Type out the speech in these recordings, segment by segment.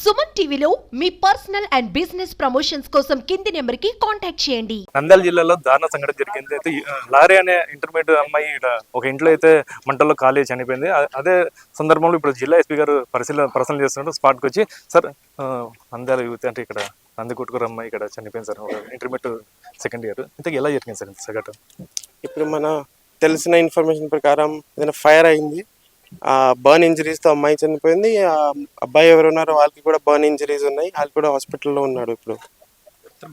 సుమన్ టీవీలో మీ personal and business promotions కోసం కింది నెంబర్కి కాంటాక్ట్ చేయండి. నంద్యాల జిల్లాలో దారుణ సంఘటన జరిగింది. అయితే లారీ అనే ఇంటర్మీడియట్ అమ్మాయి ఒక ఇంట్లో అయితే మంటల్లో కాలేజ్ చనిపోయింది. అదే సందర్భంలో ఇప్పుడు జిల్లా ఎస్పీ గారు పరిశీలన చేస్తున్నట్టు స్పాట్కి వచ్చి సార్ నంద్యాల యూత్ అంటే ఇక్కడ నందికొట్కూరు అమ్మాయి ఇక్కడ చనిపోయింది సార్, ఒక ఇంటర్మీడియట్ సెకండ్ ఇయర్. ఇంతకు ఎలా జరిగింది సార్ సంఘటన? ఇప్పుడు మన తెలిసిన ఇన్ఫర్మేషన్ ప్రకారం ఏదైనా ఫైర్ అయింది, బర్న్ ఇంజరీస్తో అమ్మాయి చనిపోయింది. ఆ అబ్బాయి ఎవరు ఉన్నారో వాళ్ళకి కూడా బర్న్ ఇంజరీస్ ఉన్నాయి, వాళ్ళు కూడా హాస్పిటల్లో ఉన్నాడు. ఇప్పుడు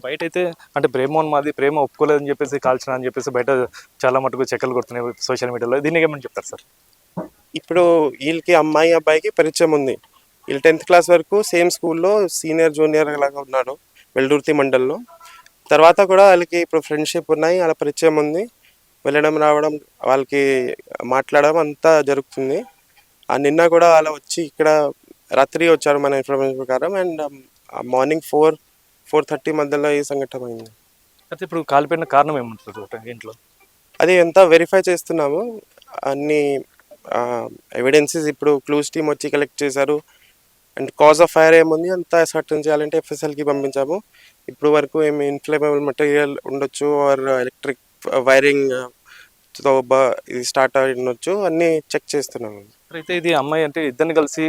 బయట అయితే అంటే ప్రేమ ఒప్పుకోలేదని చెప్పేసి కాల్చిన అని చెప్పేసి బయట చాలా మటుకు చెక్కలు కొడుతున్నాయి సోషల్ మీడియాలో. దీనికి ఏమని చెప్తారు సార్? ఇప్పుడు వీళ్ళకి అమ్మాయి అబ్బాయికి పరిచయం ఉంది. వీళ్ళు 10th క్లాస్ వరకు సేమ్ స్కూల్లో సీనియర్ జూనియర్ లాగా ఉన్నాడు వెల్దుర్తి మండల్లో. తర్వాత కూడా వాళ్ళకి ఇప్పుడు ఫ్రెండ్షిప్ ఉన్నాయి, వాళ్ళ పరిచయం ఉంది, వెళ్ళడం రావడం వాళ్ళకి మాట్లాడడం అంతా జరుగుతుంది. నిన్న కూడా వాళ్ళు వచ్చి ఇక్కడ రాత్రి వచ్చారు మన ఇన్ఫర్మేషన్ ప్రకారం, అండ్ మార్నింగ్ 4-4:30 మధ్యలో ఈ సంఘటన అయింది. అయితే ఇప్పుడు కాలిపోయిన కారణం ఏమంటారు ఇంట్లో? అది ఎంత వెరిఫై చేస్తున్నాము, అన్ని ఎవిడెన్సెస్ ఇప్పుడు క్లూస్ టీమ్ వచ్చి కలెక్ట్ చేశారు. అండ్ కాజ్ ఆఫ్ ఫైర్ ఏముంది అంతా సర్టన్ చేయాలంటే FSLకి పంపించాము. ఇప్పుడు వరకు ఏమి ఇన్ఫ్లేమబుల్ మెటీరియల్ ఉండొచ్చు, ఆర్ ఎలక్ట్రిక్ వైరింగ్ తో ఇది స్టార్ట్ అయి ఉండొచ్చు, అన్నీ చెక్ చేస్తున్నాము. అయితే ఇది అమ్మాయి అంటే ఇద్దరిని కలిసి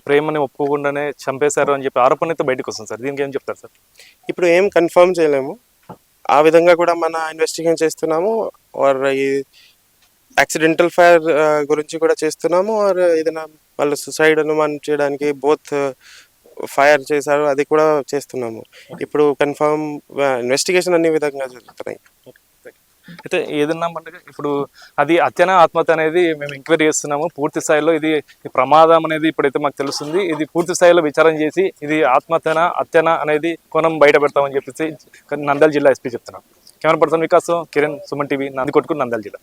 ప్రేమని ఒప్పుకోకుండానే చంపేశారు అని చెప్పి ఆరోపణ అయితే బయటకు వస్తుంది సార్, దీనికి ఏం చెప్తారు సార్? ఇప్పుడు ఏం కన్ఫర్మ్ చేయలేము, ఆ విధంగా కూడా మన ఇన్వెస్టిగేషన్ చేస్తున్నాము. ఆర్ ఈ యాక్సిడెంటల్ ఫైర్ గురించి కూడా చేస్తున్నాము, ఆర్ ఏదైనా వాళ్ళు సుసైడ్ అనుమానం చేయడానికి బోత్ ఫైర్ చేశారు అది కూడా చేస్తున్నాము. ఇప్పుడు కన్ఫర్మ్ ఇన్వెస్టిగేషన్ అన్ని విధంగా జరుగుతున్నాయి. అయితే ఏదన్నా అంటే ఇప్పుడు అది హత్యనా ఆత్మహత్య అనేది మేము ఎంక్వైరీ చేస్తున్నాము. పూర్తి స్థాయిలో ఇది ప్రమాదం అనేది ఇప్పుడైతే మాకు తెలుస్తుంది. ఇది పూర్తి స్థాయిలో విచారణ చేసి ఇది ఆత్మహత్యనా హత్యనా అనేది కోణం బయట పెడతామని చెప్పేసి నంద్యాల జిల్లా ఎస్పీ చెప్తున్నాం. Camera person Vikas, Kiran, Suman TV, Nandikotkur, Nandyal జిల్లా.